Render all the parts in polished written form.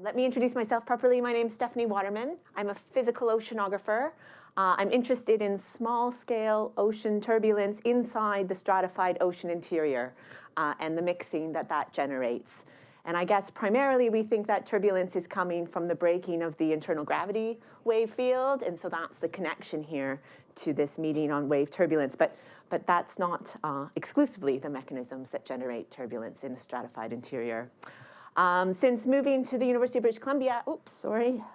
Let me introduce myself properly. My name is Stephanie Waterman. I'm a physical oceanographer. I'm interested in small-scale ocean turbulence inside the stratified ocean interior and the mixing that generates. And I guess primarily we think that turbulence is coming from the breaking of the internal gravity wave field, and so that's the connection here to this meeting on wave turbulence. But that's not exclusively the mechanisms that generate turbulence in the stratified interior. Since moving to the University of British Columbia,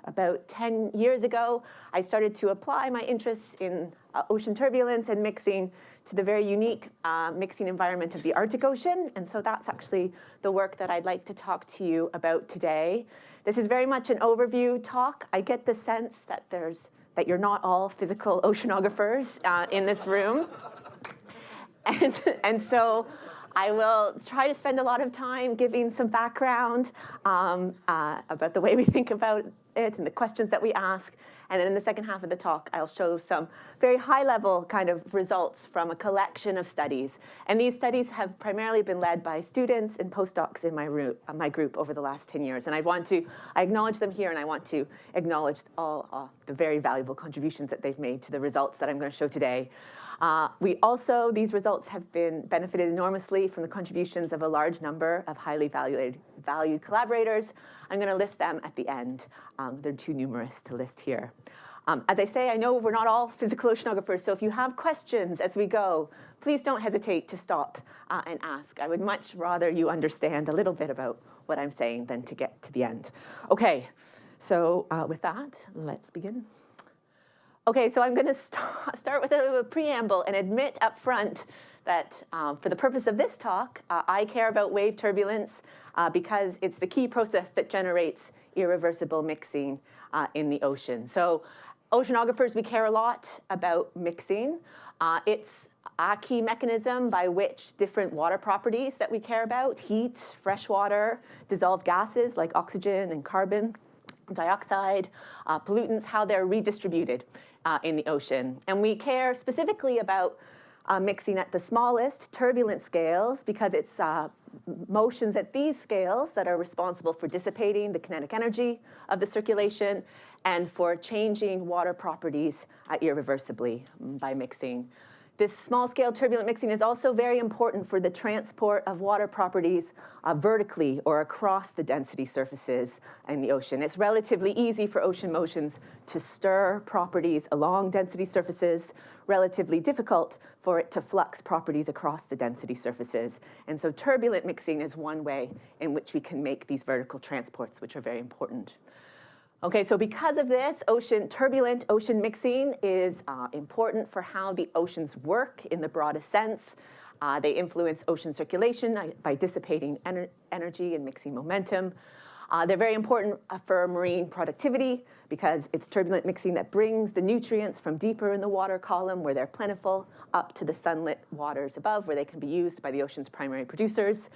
about 10 years ago, I started to apply my interests in ocean turbulence and mixing to the very unique mixing environment of the Arctic Ocean. And so that's actually the work that I'd like to talk to you about today. This is very much an overview talk. I get the sense that you're not all physical oceanographers in this room. And so I will try to spend a lot of time giving some background about the way we think about it and the questions that we ask. And then in the second half of the talk, I'll show some very high-level kind of results from a collection of studies. And these studies have primarily been led by students and postdocs in my group over the last 10 years. And I acknowledge them here, and I want to acknowledge all the very valuable contributions that they've made to the results that I'm going to show today. These results have benefited enormously from the contributions of a large number of highly valued collaborators. I'm going to list them at the end. They're too numerous to list here. As I say, I know we're not all physical oceanographers, so if you have questions as we go, please don't hesitate to stop and ask. I would much rather you understand a little bit about what I'm saying than to get to the end. Okay, so with that, let's begin. Okay, so I'm going to start with a preamble and admit up front that for the purpose of this talk, I care about wave turbulence because it's the key process that generates irreversible mixing in the ocean. So oceanographers, we care a lot about mixing. It's a key mechanism by which different water properties that we care about, heat, fresh water, dissolved gases like oxygen and carbon dioxide, pollutants, how they're redistributed in the ocean. And we care specifically about mixing at the smallest turbulent scales because it's motions at these scales that are responsible for dissipating the kinetic energy of the circulation and for changing water properties irreversibly by mixing. This small-scale turbulent mixing is also very important for the transport of water properties vertically or across the density surfaces in the ocean. It's relatively easy for ocean motions to stir properties along density surfaces, relatively difficult for it to flux properties across the density surfaces. And so turbulent mixing is one way in which we can make these vertical transports, which are very important. Okay, so because of this, turbulent ocean mixing is important for how the oceans work in the broadest sense. They influence ocean circulation by dissipating energy and mixing momentum. They're very important for marine productivity because it's turbulent mixing that brings the nutrients from deeper in the water column where they're plentiful up to the sunlit waters above where they can be used by the ocean's primary producers.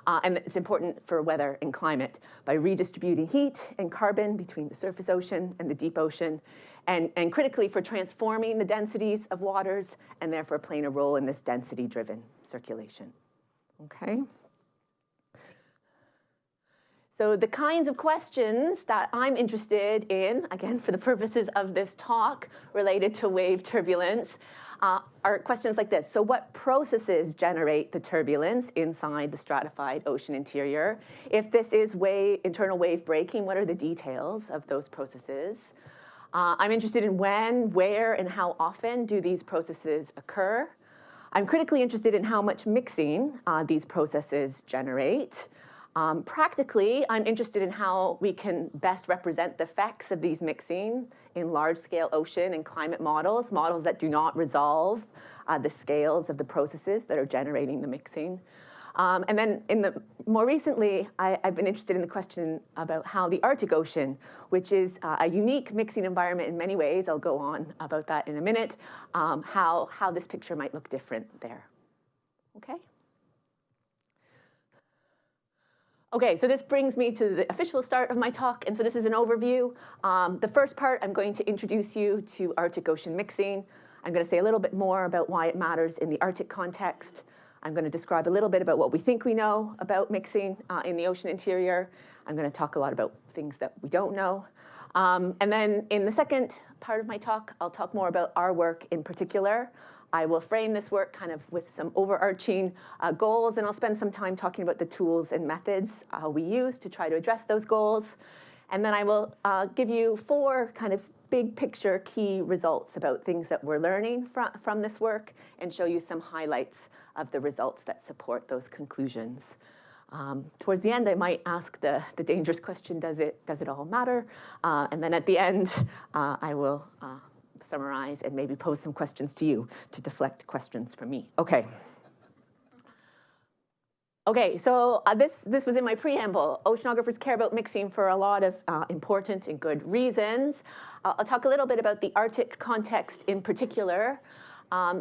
And it's important for weather and climate by redistributing heat and carbon between the surface ocean and the deep ocean, and critically for transforming the densities of waters and therefore playing a role in this density-driven circulation. Okay. So the kinds of questions that I'm interested in, again, for the purposes of this talk related to wave turbulence, are questions like this. So what processes generate the turbulence inside the stratified ocean interior? If this is internal wave breaking, what are the details of those processes? I'm interested in when, where, and how often do these processes occur? I'm critically interested in how much mixing these processes generate. Practically, I'm interested in how we can best represent the effects of these mixing in large-scale ocean and climate models that do not resolve the scales of the processes that are generating the mixing. And then more recently, I've been interested in the question about how the Arctic Ocean, which is a unique mixing environment in many ways, I'll go on about that in a minute, how this picture might look different there. Okay? Okay, so this brings me to the official start of my talk, and so this is an overview. The first part, I'm going to introduce you to Arctic Ocean mixing. I'm going to say a little bit more about why it matters in the Arctic context. I'm going to describe a little bit about what we think we know about mixing in the ocean interior. I'm going to talk a lot about things that we don't know. And then in the second part of my talk, I'll talk more about our work in particular. I will frame this work kind of with some overarching goals, and I'll spend some time talking about the tools and methods we use to try to address those goals. And then I will give you 4 kind of big picture key results about things that we're learning from this work, and show you some highlights of the results that support those conclusions. Towards the end, I might ask the dangerous question, does it all matter? And then at the end, I will summarize and maybe pose some questions to you to deflect questions from me. Okay. Okay, so this was in my preamble. Oceanographers care about mixing for a lot of important and good reasons. I'll talk a little bit about the Arctic context in particular.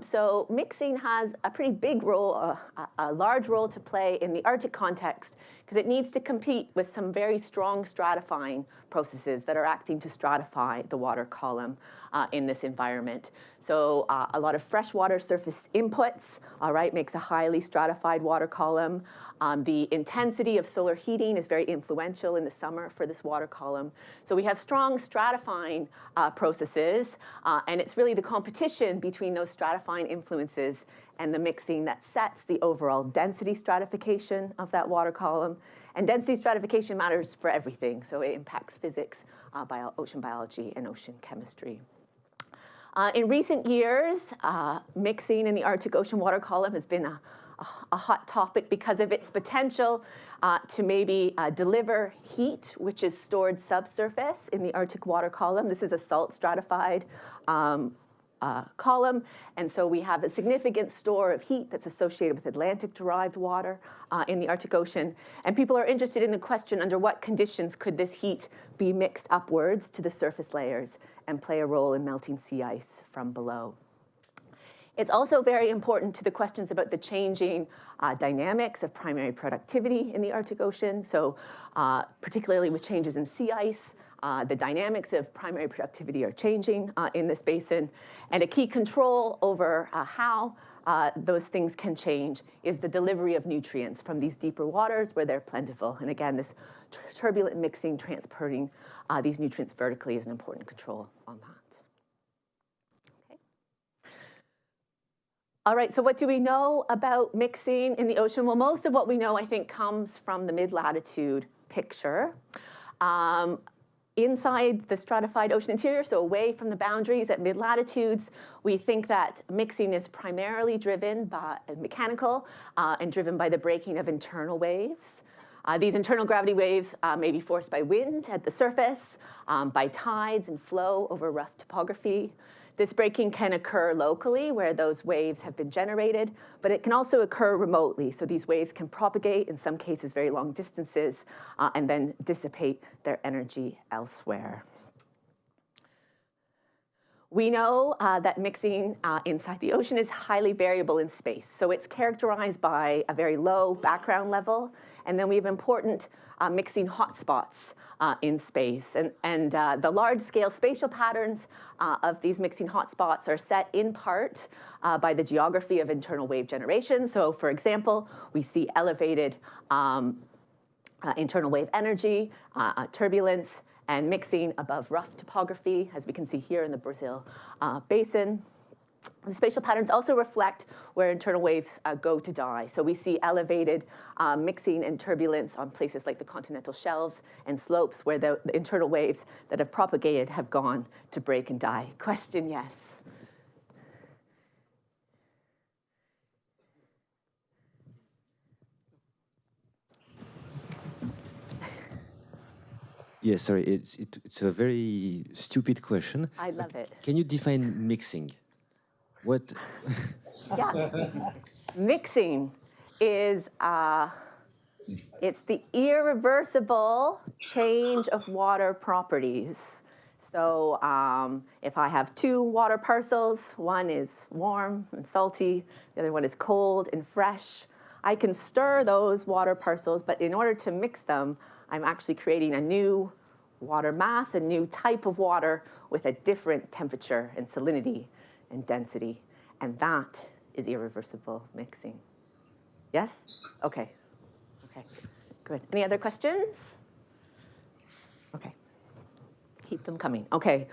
So mixing has a pretty big role, a large role to play in the Arctic context, because it needs to compete with some very strong stratifying processes that are acting to stratify the water column in this environment. So a lot of freshwater surface inputs, all right, makes a highly stratified water column. The intensity of solar heating is very influential in the summer for this water column. So we have strong stratifying processes, and it's really the competition between those stratifying influences and the mixing that sets the overall density stratification of that water column. And density stratification matters for everything, so it impacts physics, ocean biology, and ocean chemistry. In recent years, mixing in the Arctic Ocean water column has been a hot topic because of its potential to maybe deliver heat, which is stored subsurface in the Arctic water column. This is a salt stratified column, and so we have a significant store of heat that's associated with Atlantic-derived water in the Arctic Ocean. And people are interested in the question, under what conditions could this heat be mixed upwards to the surface layers and play a role in melting sea ice from below? It's also very important to the questions about the changing dynamics of primary productivity in the Arctic Ocean. So particularly with changes in sea ice, the dynamics of primary productivity are changing in this basin. And a key control over how those things can change is the delivery of nutrients from these deeper waters where they're plentiful. And again, this turbulent mixing, transporting these nutrients vertically is an important control on that. All right, so what do we know about mixing in the ocean? Well, most of what we know, I think, comes from the mid-latitude picture. Inside the stratified ocean interior, so away from the boundaries at mid-latitudes, we think that mixing is primarily driven by mechanical and driven by the breaking of internal waves. These internal gravity waves may be forced by wind at the surface, by tides and flow over rough topography. This breaking can occur locally where those waves have been generated, but it can also occur remotely. So these waves can propagate, in some cases very long distances, and then dissipate their energy elsewhere. We know that mixing inside the ocean is highly variable in space. So it's characterized by a very low background level, and then we have important mixing hotspots in space. And the large-scale spatial patterns of these mixing hotspots are set in part by the geography of internal wave generation. So for example, we see elevated internal wave energy, turbulence, and mixing above rough topography, as we can see here in the Brazil basin. The spatial patterns also reflect where internal waves go to die. So we see elevated mixing and turbulence on places like the continental shelves and slopes where the internal waves that have propagated have gone to break and die. Question, yes? Yes, sorry, it's a very stupid question. I love it. Can you define mixing? What? Yeah, mixing is it's the irreversible change of water properties. So if I have 2 water parcels, one is warm and salty, the other one is cold and fresh, I can stir those water parcels, but in order to mix them, I'm actually creating a new water mass, a new type of water with a different temperature and salinity and density. And that is irreversible mixing. Yes? Okay. Okay, good. Any other questions? Okay. Keep them coming. Okay.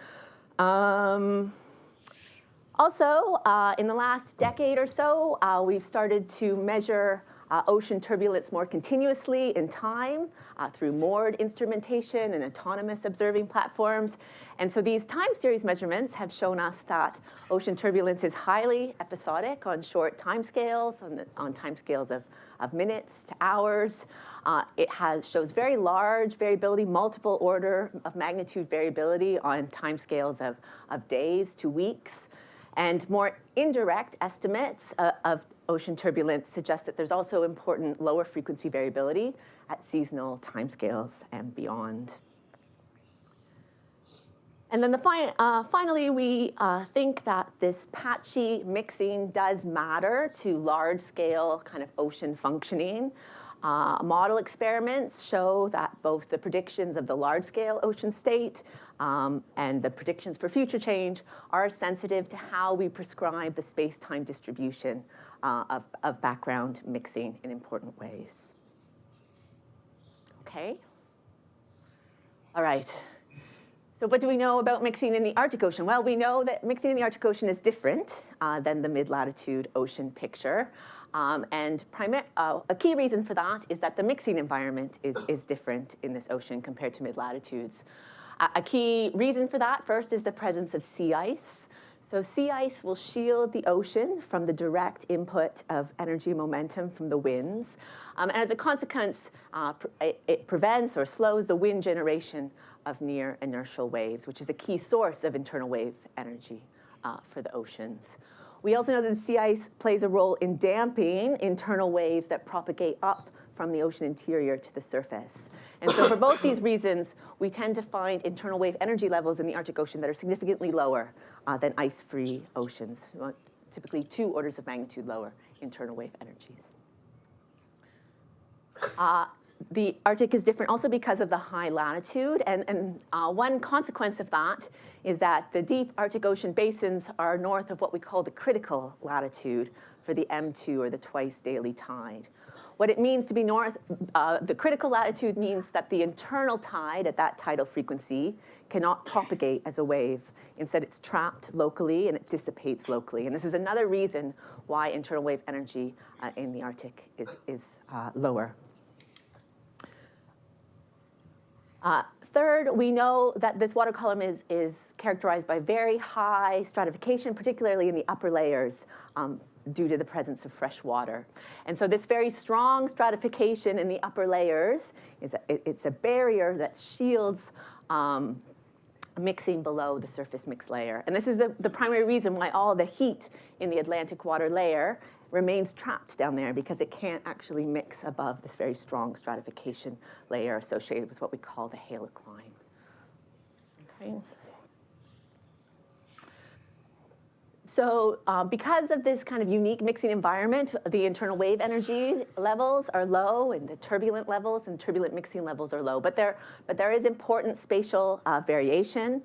Also, in the last decade or so, we've started to measure ocean turbulence more continuously in time through moored instrumentation and autonomous observing platforms. And so these time series measurements have shown us that ocean turbulence is highly episodic on short timescales, on timescales of minutes to hours. It shows very large variability, multiple order of magnitude variability on timescales of days to weeks. And more indirect estimates of ocean turbulence suggest that there's also important lower frequency variability at seasonal timescales and beyond. And then finally, we think that this patchy mixing does matter to large-scale kind of ocean functioning. Model experiments show that both the predictions of the large-scale ocean state and the predictions for future change are sensitive to how we prescribe the space-time distribution of background mixing in important ways. Okay. All right. So what do we know about mixing in the Arctic Ocean? Well, we know that mixing in the Arctic Ocean is different than the mid-latitude ocean picture. And a key reason for that is that the mixing environment is different in this ocean compared to mid-latitudes. A key reason for that, first, is the presence of sea ice. So sea ice will shield the ocean from the direct input of energy and momentum from the winds. And as a consequence, it prevents or slows the wind generation of near inertial waves, which is a key source of internal wave energy for the oceans. We also know that the sea ice plays a role in damping internal waves that propagate up from the ocean interior to the surface. And so for both these reasons, we tend to find internal wave energy levels in the Arctic Ocean that are significantly lower than ice-free oceans, typically 2 orders of magnitude lower internal wave energies. The Arctic is different also because of the high latitude, and one consequence of that is that the deep Arctic Ocean basins are north of what we call the critical latitude for the M2, or the twice daily tide. What it means to be north, the critical latitude means that the internal tide at that tidal frequency cannot propagate as a wave. Instead, it's trapped locally and it dissipates locally. And this is another reason why internal wave energy in the Arctic is lower. Third, we know that this water column is characterized by very high stratification, particularly in the upper layers, due to the presence of fresh water. And so this very strong stratification in the upper layers it's a barrier that shields mixing below the surface mix layer. And this is the primary reason why all the heat in the Atlantic water layer remains trapped down there, because it can't actually mix above this very strong stratification layer associated with what we call the halicline. Okay. So because of this kind of unique mixing environment, the internal wave energy levels are low, and the turbulent levels and turbulent mixing levels are low. But there is important spatial variation.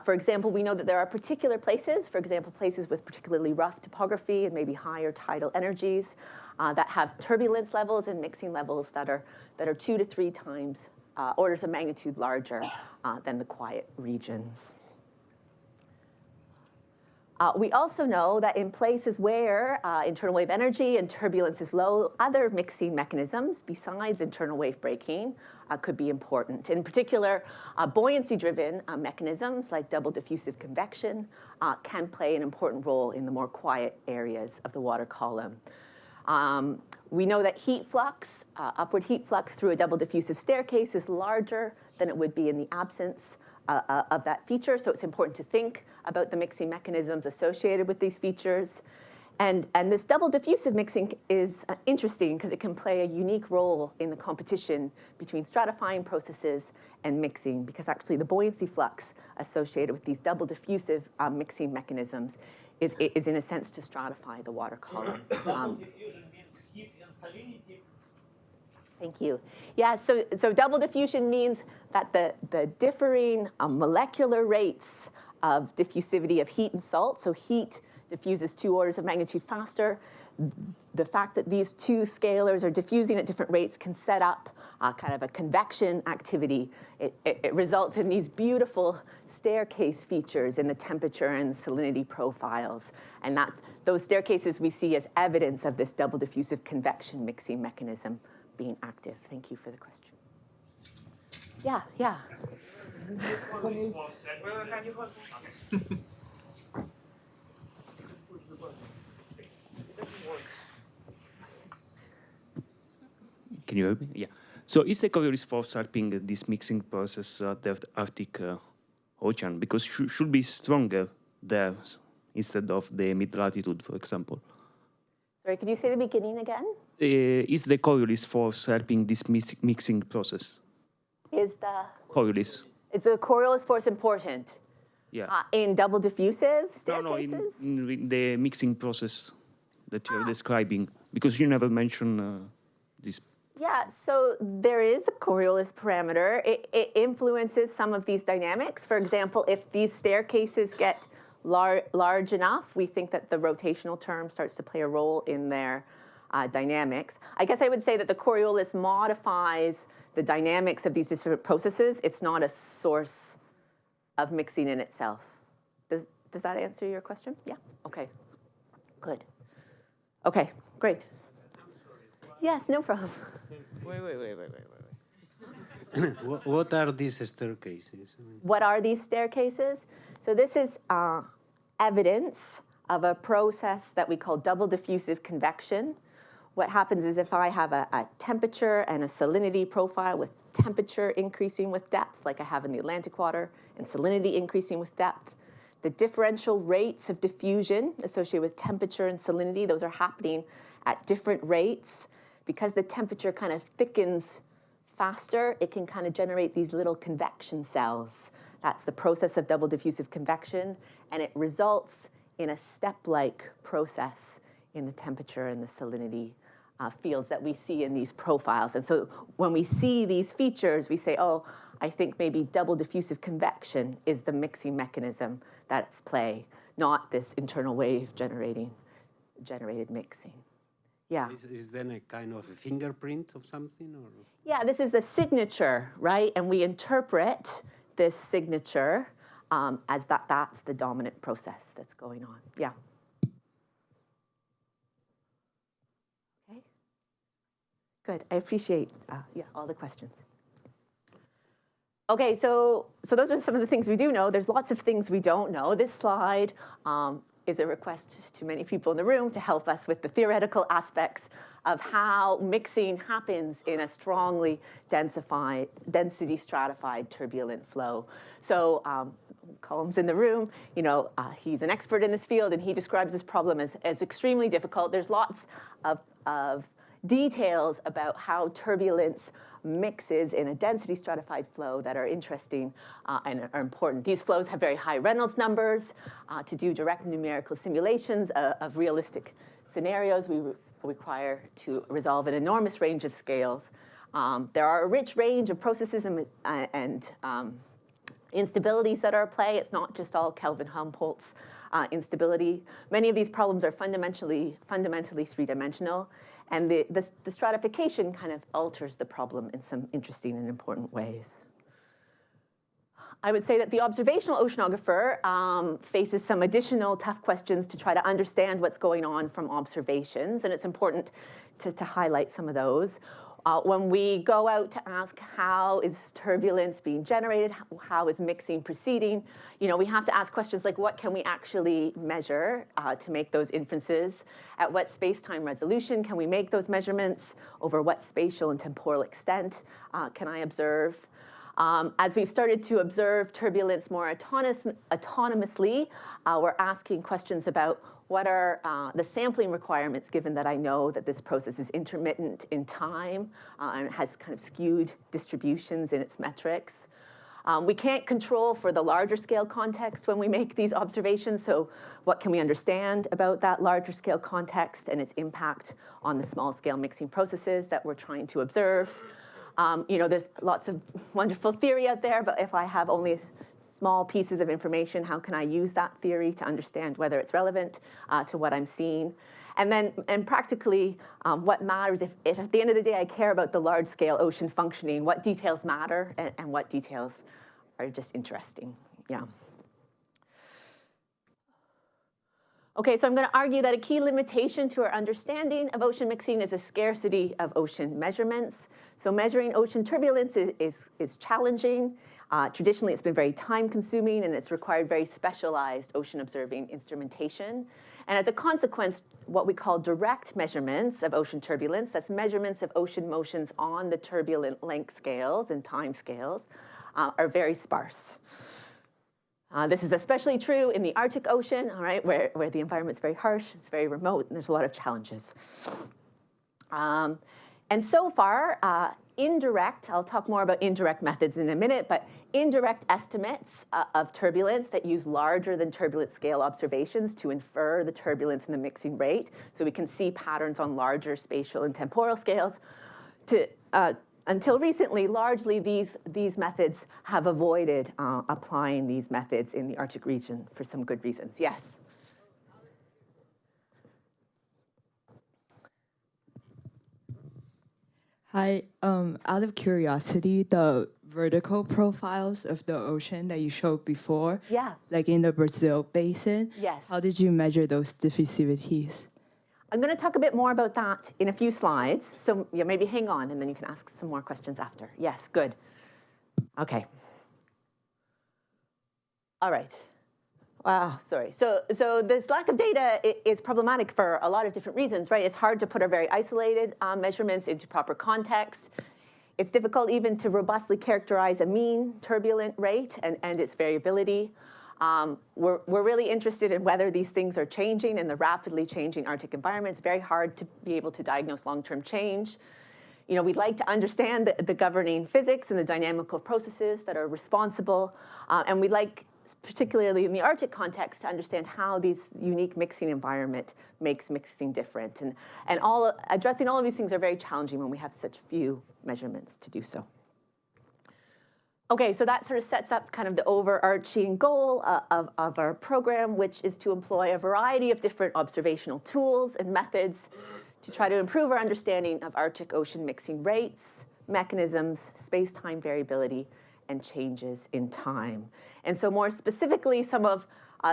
For example, we know that there are particular places, for example, places with particularly rough topography and maybe higher tidal energies that have turbulence levels and mixing levels that are 2 to 3 times orders of magnitude larger than the quiet regions. We also know that in places where internal wave energy and turbulence is low, other mixing mechanisms besides internal wave breaking could be important. In particular, buoyancy-driven mechanisms like double diffusive convection can play an important role in the more quiet areas of the water column. We know that heat flux, upward heat flux through a double diffusive staircase is larger than it would be in the absence of that feature, so it's important to think about the mixing mechanisms associated with these features. And this double diffusive mixing is interesting because it can play a unique role in the competition between stratifying processes and mixing, because actually the buoyancy flux associated with these double diffusive mixing mechanisms is in a sense to stratify the water column. Double diffusion means heat and salinity. Thank you. Yeah, so double diffusion means that the differing molecular rates of diffusivity of heat and salt, so heat diffuses 2 orders of magnitude faster. The fact that these two scalars are diffusing at different rates can set up kind of a convection activity. It results in these beautiful staircase features in the temperature and salinity profiles. And those staircases we see as evidence of this double diffusive convection mixing mechanism being active. Thank you for the question. Yeah, yeah. Can you hear me? Yeah. So is the Coriolis force helping this mixing process at the Arctic Ocean? Because should be stronger there instead of the mid-latitude, for example. Sorry, could you say the beginning again? Is the Coriolis force helping this mixing process? Is the Coriolis. Is the Coriolis force important? Yeah. In double diffusive staircases? No, in the mixing process that you're describing, because you never mention this. Yeah, so there is a Coriolis parameter. It influences some of these dynamics. For example, if these staircases get large enough, we think that the rotational term starts to play a role in their dynamics. I guess I would say that the Coriolis modifies the dynamics of these different processes. It's not a source of mixing in itself. Does that answer your question? Yeah? Okay. Good. Okay, great. Yes, no problem. Wait. What are these staircases? What are these staircases? So this is evidence of a process that we call double diffusive convection. What happens is if I have a temperature and a salinity profile with temperature increasing with depth, like I have in the Atlantic water, and salinity increasing with depth, the differential rates of diffusion associated with temperature and salinity, those are happening at different rates. Because the temperature kind of thickens faster, it can kind of generate these little convection cells. That's the process of double diffusive convection, and it results in a step-like process in the temperature and the salinity fields that we see in these profiles. And so when we see these features, we say, oh, I think maybe double diffusive convection is the mixing mechanism that's at play, not this internal wave generated mixing. Yeah. Is then a kind of a fingerprint of something? Or? Yeah, this is a signature, right? And we interpret this signature as that's the dominant process that's going on. Yeah. Okay. Good. I appreciate all the questions. Okay, so those are some of the things we do know. There's lots of things we don't know. This slide is a request to many people in the room to help us with the theoretical aspects of how mixing happens in a strongly density stratified turbulent flow. So Colm's in the room, he's an expert in this field, and he describes this problem as extremely difficult. There's lots of details about how turbulence mixes in a density stratified flow that are interesting and are important. These flows have very high Reynolds numbers. To do direct numerical simulations of realistic scenarios, we require to resolve an enormous range of scales. There are a rich range of processes and instabilities that are at play. It's not just all Kelvin-Helmholtz instability. Many of these problems are fundamentally three-dimensional. And the stratification kind of alters the problem in some interesting and important ways. I would say that the observational oceanographer faces some additional tough questions to try to understand what's going on from observations, and it's important to highlight some of those. When we go out to ask how is turbulence being generated, how is mixing proceeding, we have to ask questions like what can we actually measure to make those inferences? At what space-time resolution can we make those measurements? Over what spatial and temporal extent can I observe? As we've started to observe turbulence more autonomously, we're asking questions about what are the sampling requirements, given that I know that this process is intermittent in time and has kind of skewed distributions in its metrics. We can't control for the larger scale context when we make these observations, so what can we understand about that larger scale context and its impact on the small scale mixing processes that we're trying to observe? There's lots of wonderful theory out there, but if I have only small pieces of information. How can I use that theory to understand whether it's relevant to what I'm seeing? And then, practically, what matters, if at the end of the day I care about the large-scale ocean functioning, what details matter and what details are just interesting, yeah. Okay, so I'm going to argue that a key limitation to our understanding of ocean mixing is a scarcity of ocean measurements. So measuring ocean turbulence is challenging. Traditionally, it's been very time-consuming, and it's required very specialized ocean observing instrumentation. And as a consequence, what we call direct measurements of ocean turbulence, that's measurements of ocean motions on the turbulent length scales and time scales, are very sparse. This is especially true in the Arctic Ocean, all right, where the environment's very harsh, it's very remote, and there's a lot of challenges. And so far, indirect, I'll talk more about indirect methods in a minute, but indirect estimates of turbulence that use larger than turbulent scale observations to infer the turbulence and the mixing rate, so we can see patterns on larger spatial and temporal scales. Until recently, largely these methods have avoided applying these methods in the Arctic region for some good reasons. Yes? Hi, out of curiosity, the vertical profiles of the ocean that you showed before, Yeah. like in the Brazil basin, Yes. how did you measure those diffusivities? I'm going to talk a bit more about that in a few slides. So yeah, maybe hang on, and then you can ask some more questions after. Yes, good. Okay. All right. Wow, sorry. So this lack of data is problematic for a lot of different reasons, right? It's hard to put our very isolated measurements into proper context. It's difficult even to robustly characterize a mean turbulent rate and its variability. We're really interested in whether these things are changing in the rapidly changing Arctic environment. It's very hard to be able to diagnose long-term change. You know, we'd like to understand the governing physics and the dynamical processes that are responsible, and we'd like, particularly in the Arctic context, to understand how these unique mixing environment makes mixing different. And addressing all of these things are very challenging when we have such few measurements to do so. Okay, so that sort of sets up kind of the overarching goal of our program, which is to employ a variety of different observational tools and methods to try to improve our understanding of Arctic Ocean mixing rates, mechanisms, space-time variability, and changes in time. And so more specifically, some of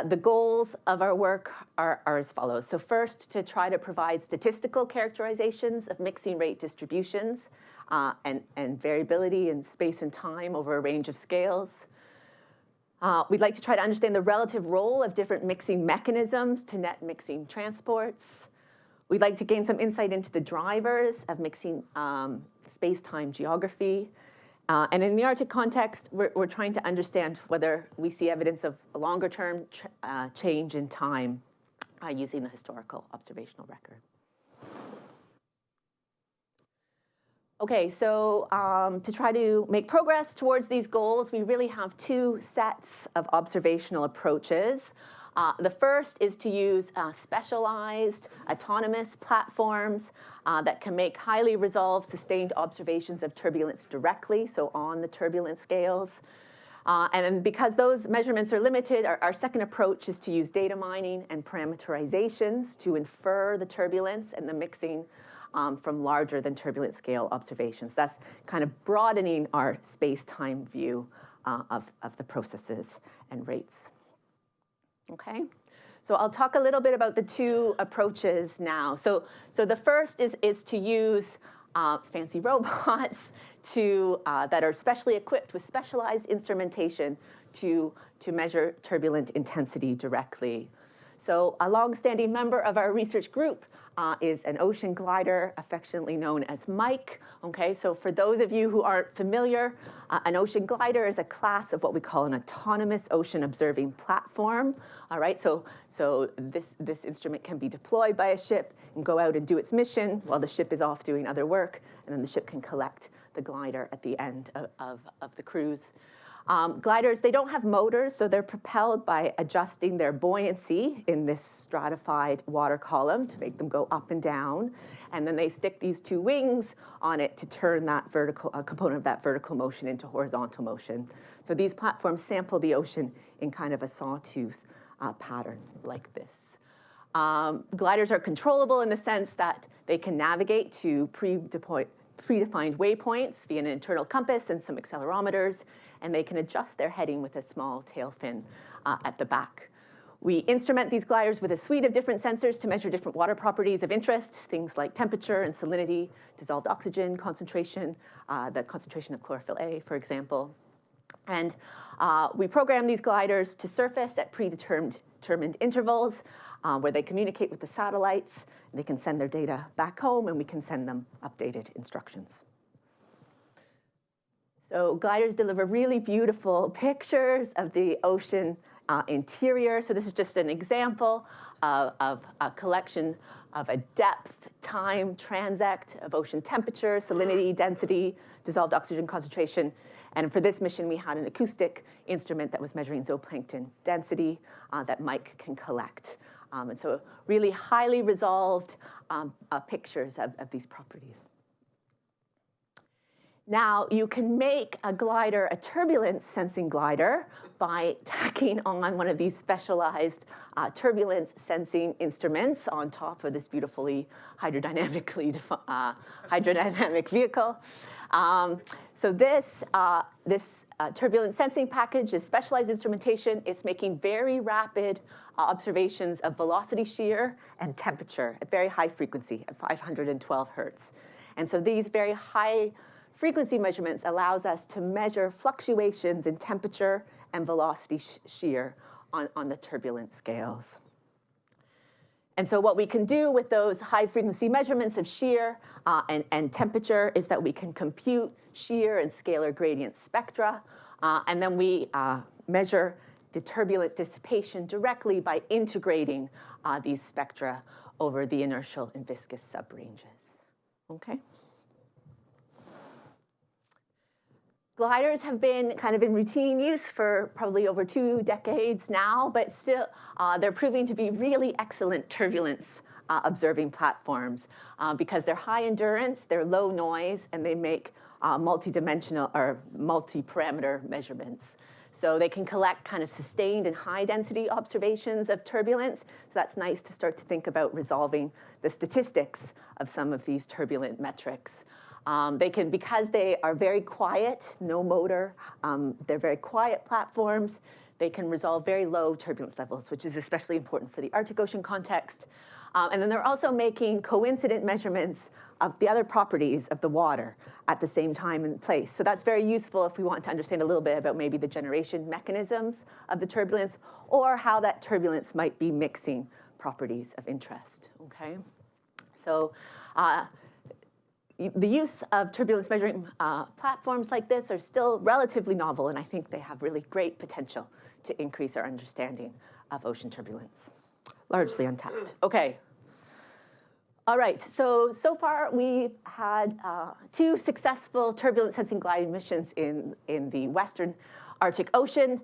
the goals of our work are as follows. So first, to try to provide statistical characterizations of mixing rate distributions and variability in space and time over a range of scales. We'd like to try to understand the relative role of different mixing mechanisms to net mixing transports. We'd like to gain some insight into the drivers of mixing space-time geography. And in the Arctic context, we're trying to understand whether we see evidence of a longer-term change in time using the historical observational record. Okay, so to try to make progress towards these goals, we really have two sets of observational approaches. The first is to use specialized autonomous platforms that can make highly resolved, sustained observations of turbulence directly, so on the turbulence scales. And because those measurements are limited, our second approach is to use data mining and parameterizations to infer the turbulence and the mixing from larger than turbulent scale observations. That's kind of broadening our space-time view of the processes and rates. Okay, so I'll talk a little bit about the two approaches now. So the first is to use fancy robots that are specially equipped with specialized instrumentation to measure turbulent intensity directly. So a long-standing member of our research group is an ocean glider, affectionately known as Mike. Okay, so for those of you who aren't familiar, an ocean glider is a class of what we call an autonomous ocean observing platform. All right, so this instrument can be deployed by a ship and go out and do its mission while the ship is off doing other work, and then the ship can collect the glider at the end of the cruise. Gliders, they don't have motors, so they're propelled by adjusting their buoyancy in this stratified water column to make them go up and down. And then they stick these two wings on it to turn that vertical component of that vertical motion into horizontal motion. So these platforms sample the ocean in kind of a sawtooth pattern like this. Gliders are controllable in the sense that they can navigate to predefined waypoints via an internal compass and some accelerometers, and they can adjust their heading with a small tail fin at the back. We instrument these gliders with a suite of different sensors to measure different water properties of interest, things like temperature and salinity, dissolved oxygen concentration, the concentration of chlorophyll A, for example. And we program these gliders to surface at predetermined intervals where they communicate with the satellites. They can send their data back home, and we can send them updated instructions. So gliders deliver really beautiful pictures of the ocean interior. So this is just an example of a collection of a depth, time, transect of ocean temperature, salinity, density, dissolved oxygen concentration. And for this mission, we had an acoustic instrument that was measuring zooplankton density that Mike can collect. And so really highly resolved pictures of these properties. Now, you can make a glider a turbulence sensing glider by tacking on one of these specialized turbulence sensing instruments on top of this beautifully hydrodynamic vehicle. So this turbulence sensing package is specialized instrumentation. It's making very rapid observations of velocity shear and temperature at very high frequency at 512 hertz. And so these very high frequency measurements allows us to measure fluctuations in temperature and velocity shear on the turbulence scales. And so what we can do with those high frequency measurements of shear and temperature is that we can compute shear and scalar gradient spectra, and then we measure the turbulent dissipation directly by integrating these spectra over the inertial and viscous subranges. Okay? Gliders have been kind of in routine use for probably over 2 decades now, but still they're proving to be really excellent turbulence observing platforms because they're high endurance, they're low noise, and they make multi-dimensional or multi-parameter measurements. So they can collect kind of sustained and high density observations of turbulence. So that's nice to start to think about resolving the statistics of some of these turbulent metrics. They can, because they are very quiet, no motor, they're very quiet platforms, they can resolve very low turbulence levels, which is especially important for the Arctic Ocean context. And then they're also making coincident measurements of the other properties of the water at the same time and place. So that's very useful if we want to understand a little bit about maybe the generation mechanisms of the turbulence or how that turbulence might be mixing properties of interest, okay? So the use of turbulence measuring platforms like this are still relatively novel, and I think they have really great potential to increase our understanding of ocean turbulence. Largely untapped. Okay. All right, so far we've had 2 successful turbulence sensing gliding missions in the Western Arctic Ocean,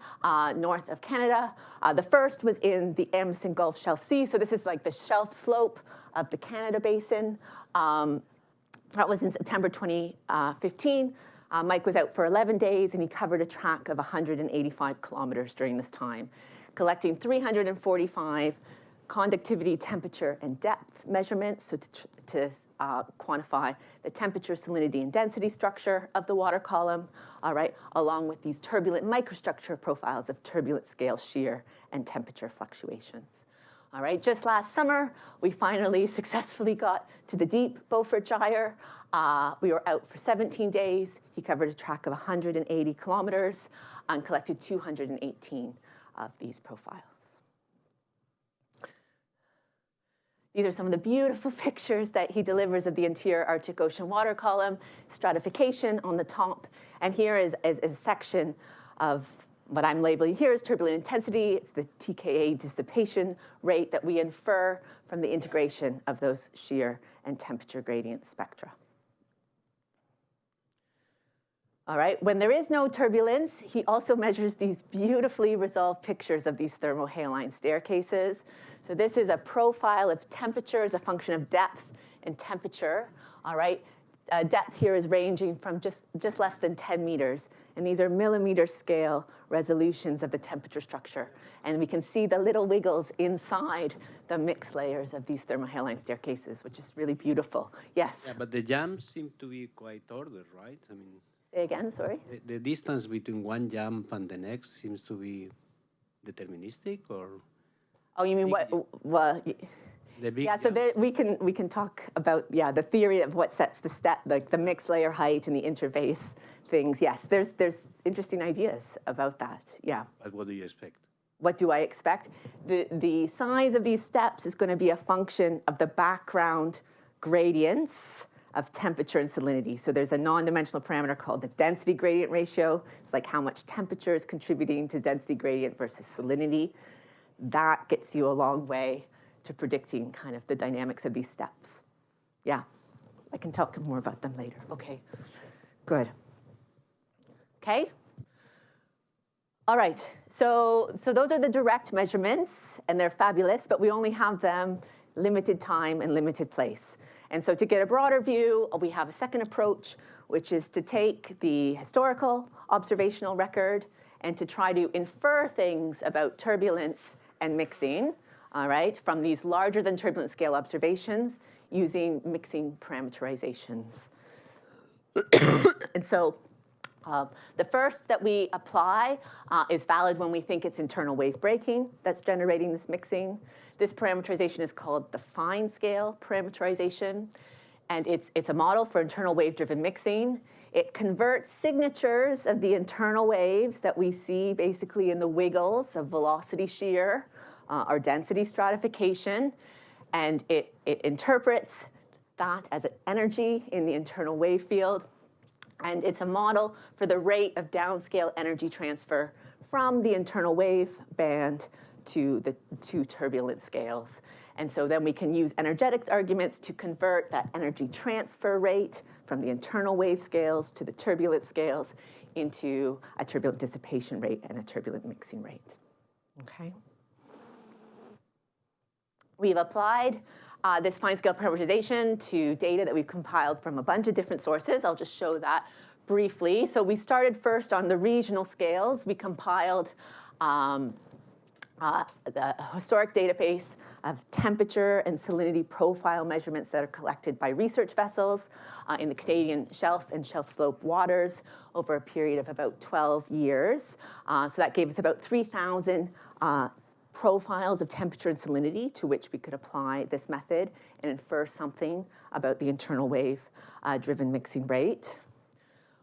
north of Canada. The first was in the Amundsen Gulf Shelf Sea, so this is like the shelf slope of the Canada Basin. That was in September 2015. Mike was out for 11 days, and he covered a track of 185 kilometers during this time, collecting 345 conductivity, temperature, and depth measurements, so to quantify the temperature, salinity, and density structure of the water column, all right, along with these turbulent microstructure profiles of turbulent scale shear and temperature fluctuations. All right, just last summer, we finally successfully got to the deep Beaufort Gyre. We were out for 17 days. He covered a track of 180 kilometers and collected 218 of these profiles. These are some of the beautiful pictures that he delivers of the interior Arctic Ocean water column, stratification on the top. And here is a section of what I'm labeling here as turbulent intensity. It's the TKA dissipation rate that we infer from the integration of those shear and temperature gradient spectra. All right, when there is no turbulence, he also measures these beautifully resolved pictures of these thermohaline staircases. So this is a profile of temperature as a function of depth and temperature, all right? Depth here is ranging from just less than 10 meters. And these are millimeter scale resolutions of the temperature structure. And we can see the little wiggles inside the mixed layers of these thermohaline staircases, which is really beautiful. Yes? Yeah, but the jumps seem to be quite ordered, right? I mean, Say again, sorry? the distance between one jump and the next seems to be deterministic, or Oh, you mean what? Well, the big yeah, so jumps? we can talk about, the theory of what sets the step, like the mixed layer height and the interface things. Yes, there's interesting ideas about that, yeah. But what do you expect? What do I expect? The size of these steps is going to be a function of the background gradients of temperature and salinity. So there's a non-dimensional parameter called the density gradient ratio. It's like how much temperature is contributing to density gradient versus salinity. That gets you a long way to predicting kind of the dynamics of these steps. Yeah, I can talk more about them later. Okay, good. Okay. All right, so those are the direct measurements, and they're fabulous, but we only have them limited time and limited place. And so to get a broader view, we have a second approach, which is to take the historical observational record and to try to infer things about turbulence and mixing, all right, from these larger than turbulent scale observations using mixing parameterizations. And so the first that we apply is valid when we think it's internal wave breaking that's generating this mixing. This parameterization is called the fine scale parameterization, and it's a model for internal wave-driven mixing. It converts signatures of the internal waves that we see basically in the wiggles of velocity shear or density stratification, and it interprets that as an energy in the internal wave field. And it's a model for the rate of downscale energy transfer from the internal wave band to the two turbulent scales. And so then we can use energetics arguments to convert that energy transfer rate from the internal wave scales to the turbulent scales into a turbulent dissipation rate and a turbulent mixing rate. Okay. We've applied this fine scale parameterization to data that we've compiled from a bunch of different sources. I'll just show that briefly. So we started first on the regional scales. We compiled the historic database of temperature and salinity profile measurements that are collected by research vessels in the Canadian shelf and shelf slope waters over a period of about 12 years. So that gave us about 3,000 profiles of temperature and salinity to which we could apply this method and infer something about the internal wave driven mixing rate.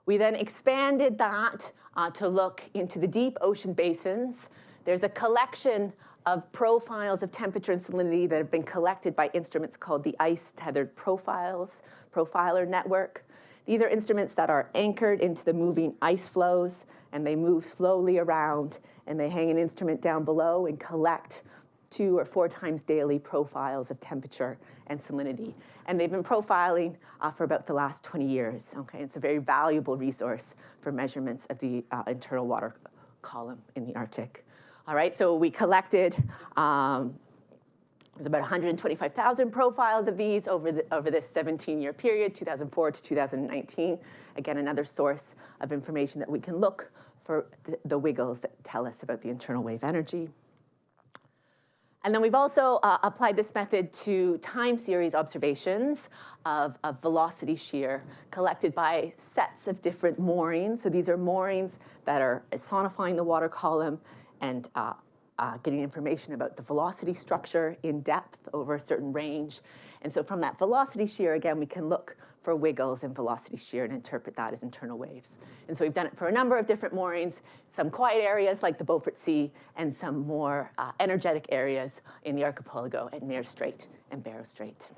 We then expanded that to look into the deep ocean basins. There's a collection of profiles of temperature and salinity that have been collected by instruments called the Ice Tethered Profiler Network. These are instruments that are anchored into the moving ice flows, and they move slowly around, and they hang an instrument down below and collect 2 or 4 times daily profiles of temperature and salinity. And they've been profiling for about the last 20 years. Okay, it's a very valuable resource for measurements of the internal water column in the Arctic. All right, so we collected, there's about 125,000 profiles of these over this 17-year period, 2004 to 2019. Again, another source of information that we can look for the wiggles that tell us about the internal wave energy. And then we've also applied this method to time series observations of velocity shear collected by sets of different moorings. So these are moorings that are sonifying the water column and getting information about the velocity structure in depth over a certain range. And so from that velocity shear, again, we can look for wiggles in velocity shear and interpret that as internal waves. And so we've done it for a number of different moorings, some quiet areas like the Beaufort Sea, and some more energetic areas in the archipelago at Nares Strait and Barrow Strait.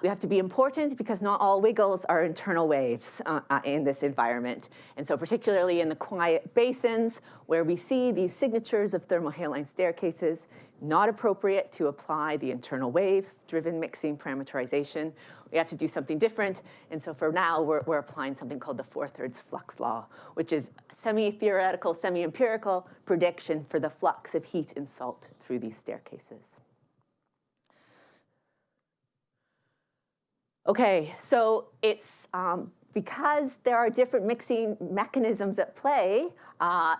We have to be important because not all wiggles are internal waves in this environment. And so particularly in the quiet basins where we see these signatures of thermohaline staircases, not appropriate to apply the internal wave-driven mixing parameterization. We have to do something different. And so for now, we're applying something called the 4/3 flux law, which is semi-theoretical, semi-empirical prediction for the flux of heat and salt through these staircases. Okay, so it's because there are different mixing mechanisms at play,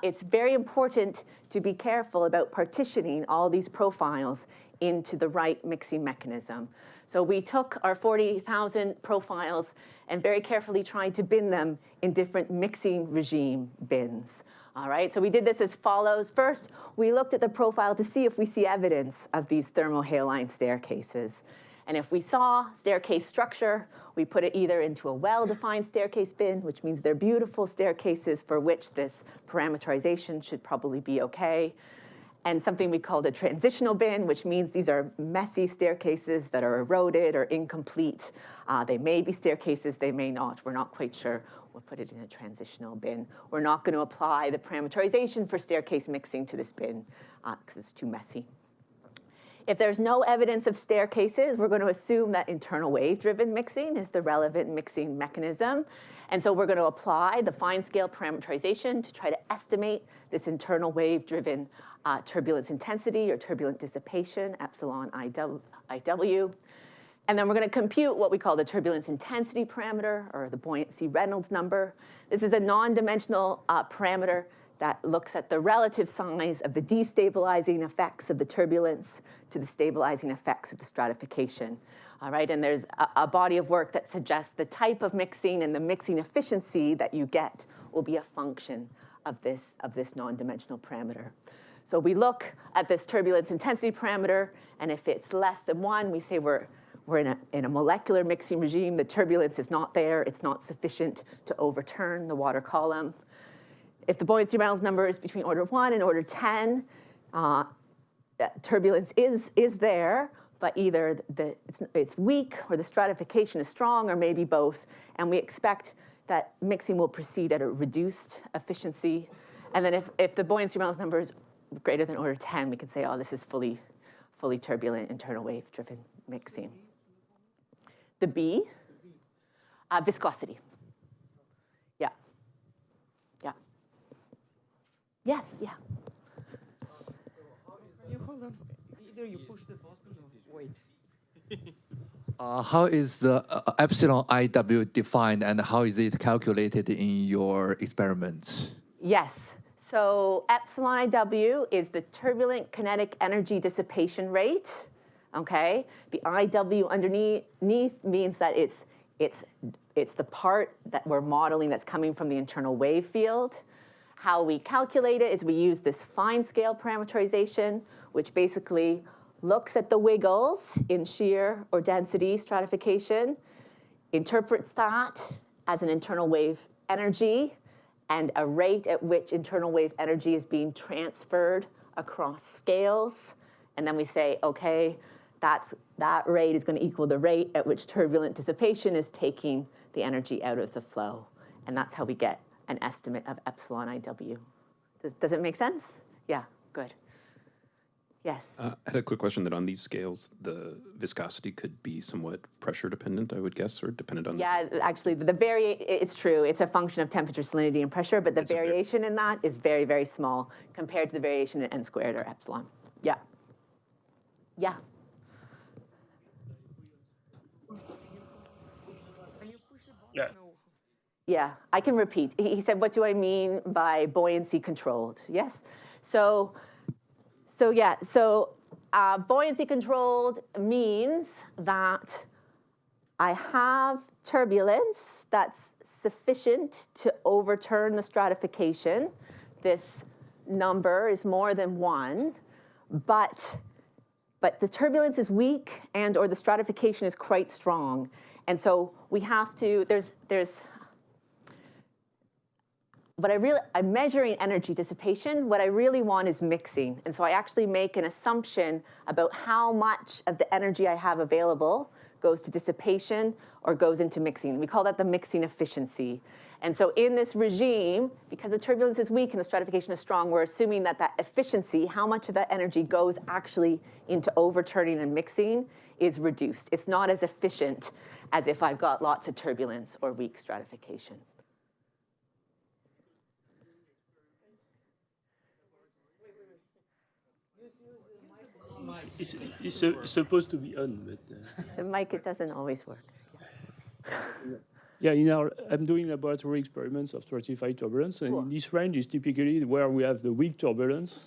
it's very important to be careful about partitioning all these profiles into the right mixing mechanism. So we took our 40,000 profiles and very carefully tried to bin them in different mixing regime bins. All right, so we did this as follows. First, we looked at the profile to see if we see evidence of these thermohaline staircases. And if we saw staircase structure, we put it either into a well-defined staircase bin, which means they're beautiful staircases for which this parameterization should probably be okay, and something we called a transitional bin, which means these are messy staircases that are eroded or incomplete. They may be staircases, they may not. We're not quite sure. We'll put it in a transitional bin. We're not going to apply the parameterization for staircase mixing to this bin because it's too messy. If there's no evidence of staircases, we're going to assume that internal wave-driven mixing is the relevant mixing mechanism. And so we're going to apply the fine-scale parameterization to try to estimate this internal wave-driven turbulence intensity or turbulent dissipation, epsilon IW. And then we're going to compute what we call the turbulence intensity parameter, or the buoyancy Reynolds number. This is a non-dimensional parameter that looks at the relative size of the destabilizing effects of the turbulence to the stabilizing effects of the stratification. All right, and there's a body of work that suggests the type of mixing and the mixing efficiency that you get will be a function of this non-dimensional parameter. So we look at this turbulence intensity parameter, and if it's less than 1, we say we're in a molecular mixing regime. The turbulence is not there. It's not sufficient to overturn the water column. If the buoyancy Reynolds number is between order 1 and order 10, turbulence is there, but either it's weak or the stratification is strong or maybe both. And we expect that mixing will proceed at a reduced efficiency. And then if the buoyancy Reynolds number is greater than order 10, we can say, oh, this is fully turbulent internal wave-driven mixing. The B, viscosity. Yeah. Yeah. Yes, yeah. You hold on. Either you push the button or wait. How is the epsilon IW defined, and how is it calculated in your experiments? Yes. So epsilon IW is the turbulent kinetic energy dissipation rate. Okay. The IW underneath means that it's the part that we're modeling that's coming from the internal wave field. How we calculate it is we use this fine scale parameterization, which basically looks at the wiggles in shear or density stratification, interprets that as an internal wave energy and a rate at which internal wave energy is being transferred across scales. And then we say, okay, that rate is going to equal the rate at which turbulent dissipation is taking the energy out of the flow. And that's how we get an estimate of epsilon IW. Does it make sense? Yeah, good. Yes. I had a quick question that on these scales, the viscosity could be somewhat pressure dependent, I would guess, or dependent on. Yeah, actually, it's true. It's a function of temperature, salinity, and pressure, but the variation in that is very, very small compared to the variation in n squared or epsilon. Yeah. Yeah. Yeah. Yeah, I can repeat. He said, what do I mean by buoyancy controlled? Yes? So buoyancy controlled means that I have turbulence that's sufficient to overturn the stratification. This number is more than 1, but the turbulence is weak and or the stratification is quite strong. And so we have to, I'm measuring energy dissipation. What I really want is mixing. And so I actually make an assumption about how much of the energy I have available goes to dissipation or goes into mixing. We call that the mixing efficiency. And so in this regime, because the turbulence is weak and the stratification is strong, we're assuming that that efficiency, how much of that energy goes actually into overturning and mixing, is reduced. It's not as efficient as if I've got lots of turbulence or weak stratification. It's supposed to be on, but... The mic, it doesn't always work. Yeah, I'm doing laboratory experiments of stratified turbulence, and Cool. this range is typically where we have the weak turbulence.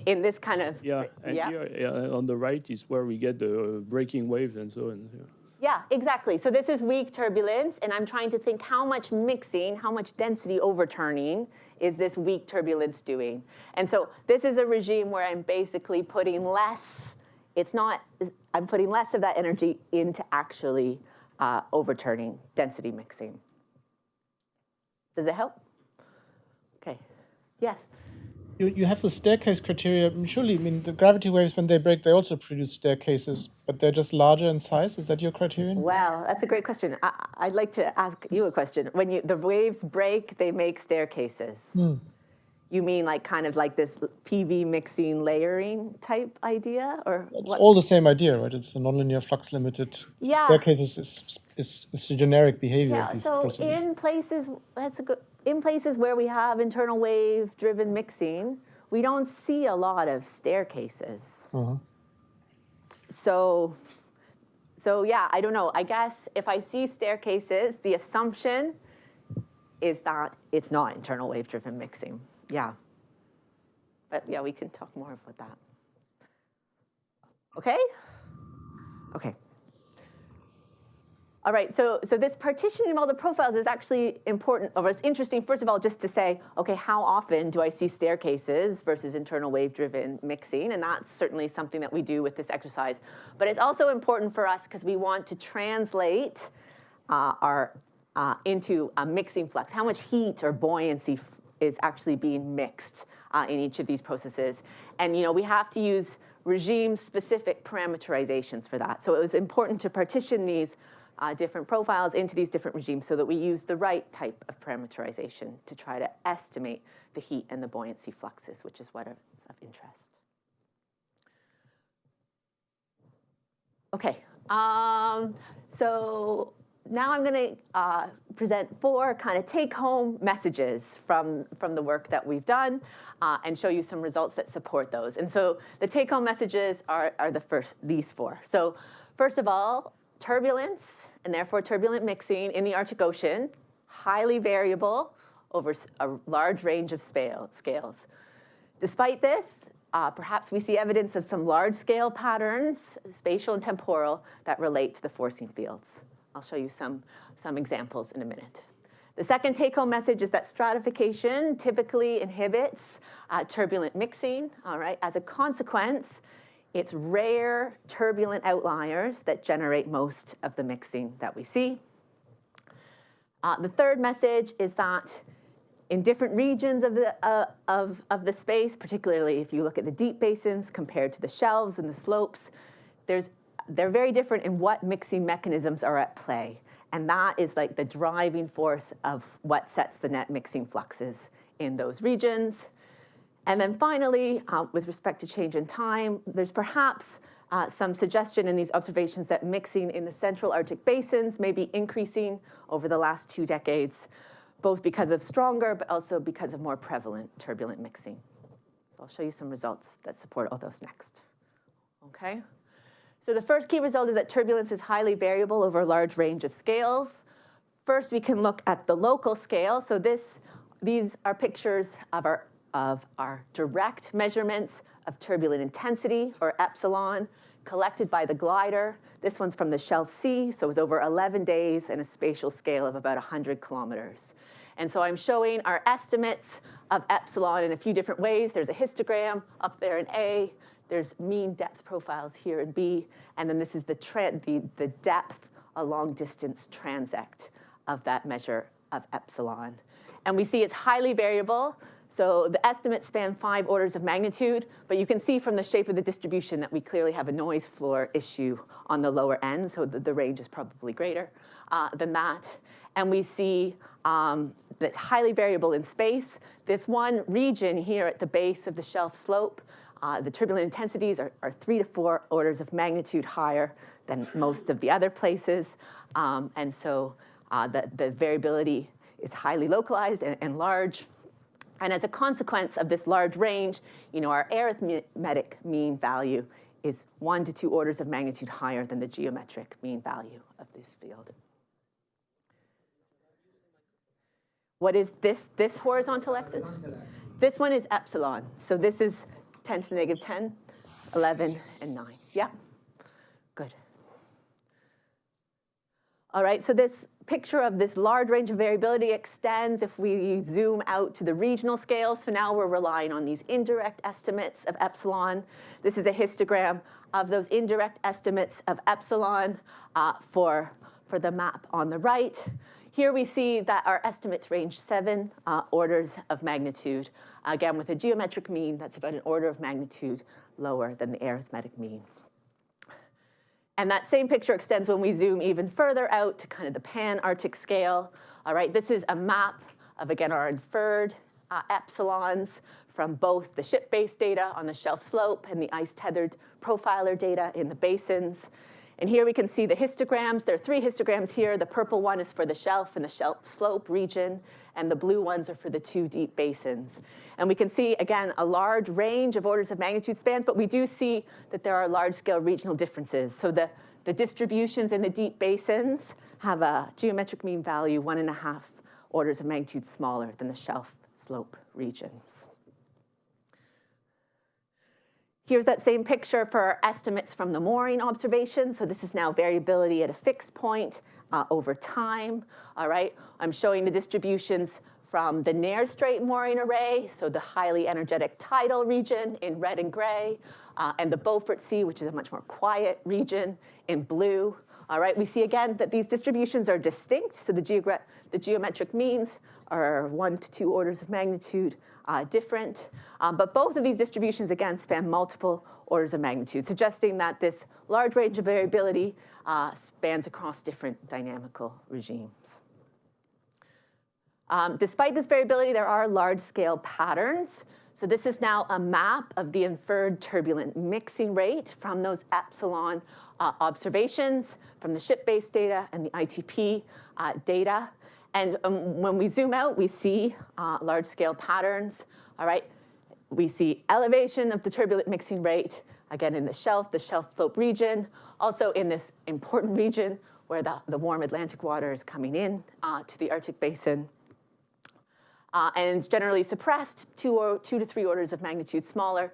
In this kind of... Yeah, and here on the right is where we get the breaking waves and so on. Yeah. Yeah, exactly. So this is weak turbulence, and I'm trying to think how much mixing, how much density overturning is this weak turbulence doing? And so this is a regime where I'm basically putting less, I'm putting less of that energy into actually overturning, density mixing. Does it help? Okay, yes. You have the staircase criteria. Surely, I mean, the gravity waves, when they break, they also produce staircases, but they're just larger in size. Is that your criterion? Well, that's a great question. I'd like to ask you a question. When the waves break, they make staircases. You mean like kind of like this PV mixing layering type idea, or It's what? all the same idea, right? It's the nonlinear flux limited. Yeah. Staircases is the generic behavior of these So processes. in places where we have internal wave driven mixing, we don't see a lot of staircases. So yeah, I don't know. I guess if I see staircases, the assumption is that it's not internal wave driven mixing. Yeah. But yeah, we can talk more about that. Okay? Okay. All right, so this partitioning of all the profiles is actually important, or it's interesting, first of all, just to say, okay, how often do I see staircases versus internal wave-driven mixing? And that's certainly something that we do with this exercise. But it's also important for us because we want to translate into a mixing flux. How much heat or buoyancy is actually being mixed in each of these processes? And we have to use regime-specific parameterizations for that. So it was important to partition these different profiles into these different regimes so that we use the right type of parameterization to try to estimate the heat and the buoyancy fluxes, which is what is of interest. Okay, so now I'm going to present 4 kind of take-home messages from the work that we've done and show you some results that support those. And so the take-home messages are these 4. So first of all, turbulence, and therefore turbulent mixing in the Arctic Ocean, highly variable over a large range of scales. Despite this, perhaps we see evidence of some large-scale patterns, spatial and temporal, that relate to the forcing fields. I'll show you some examples in a minute. The second take-home message is that stratification typically inhibits turbulent mixing. All right, as a consequence, it's rare turbulent outliers that generate most of the mixing that we see. The third message is that in different regions of the space, particularly if you look at the deep basins compared to the shelves and the slopes, they're very different in what mixing mechanisms are at play. And that is like the driving force of what sets the net mixing fluxes in those regions. And then finally, with respect to change in time, there's perhaps some suggestion in these observations that mixing in the central Arctic basins may be increasing over the last 2 decades, both because of stronger, but also because of more prevalent turbulent mixing. So I'll show you some results that support all those next. Okay? So the first key result is that turbulence is highly variable over a large range of scales. First, we can look at the local scale. So these are pictures of our direct measurements of turbulent intensity, or epsilon, collected by the glider. This one's from the Shelf Sea, so it was over 11 days and a spatial scale of about 100 kilometers. And so I'm showing our estimates of epsilon in a few different ways. There's a histogram up there in A. There's mean depth profiles here in B. And then this is the depth along distance transect of that measure of epsilon. And we see it's highly variable. So the estimates span 5 orders of magnitude, but you can see from the shape of the distribution that we clearly have a noise floor issue on the lower end, so the range is probably greater than that. And we see that's highly variable in space. This one region here at the base of the shelf slope, the turbulent intensities are 3 to 4 orders of magnitude higher than most of the other places. And so the variability is highly localized and large. And as a consequence of this large range, our arithmetic mean value is 1 to 2 orders of magnitude higher than the geometric mean value of this field. What is this horizontal axis? This one is epsilon. So this is 10 to the negative 10, 11, and 9. Yeah? Good. All right, so this picture of this large range of variability extends if we zoom out to the regional scale. So now we're relying on these indirect estimates of epsilon. This is a histogram of those indirect estimates of epsilon for the map on the right. Here we see that our estimates range 7 orders of magnitude, again with a geometric mean that's about an order of magnitude lower than the arithmetic mean. And that same picture extends when we zoom even further out to kind of the pan-Arctic scale. All right, this is a map of, again, our inferred epsilons from both the ship-based data on the shelf slope and the ice-tethered profiler data in the basins. And here we can see the histograms. There are 3 histograms here. The purple one is for the shelf and the shelf slope region, and the blue ones are for the 2 deep basins. And we can see, again, a large range of orders of magnitude spans, but we do see that there are large-scale regional differences. So the distributions in the deep basins have a geometric mean value 1.5 orders of magnitude smaller than the shelf slope regions. Here's that same picture for our estimates from the mooring observation. So this is now variability at a fixed point over time. All right, I'm showing the distributions from the Nares Strait mooring array, so the highly energetic tidal region in red and gray, and the Beaufort Sea, which is a much more quiet region, in blue. All right, we see again that these distributions are distinct. So the geometric means are 1 to 2 orders of magnitude different. But both of these distributions, again, span multiple orders of magnitude, suggesting that this large range of variability spans across different dynamical regimes. Despite this variability, there are large-scale patterns. So this is now a map of the inferred turbulent mixing rate from those epsilon observations, from the ship-based data and the ITP data. And when we zoom out, we see large-scale patterns. All right, we see elevation of the turbulent mixing rate, again in the shelf slope region, also in this important region where the warm Atlantic water is coming in to the Arctic basin. And it's generally suppressed 2 to 3 orders of magnitude smaller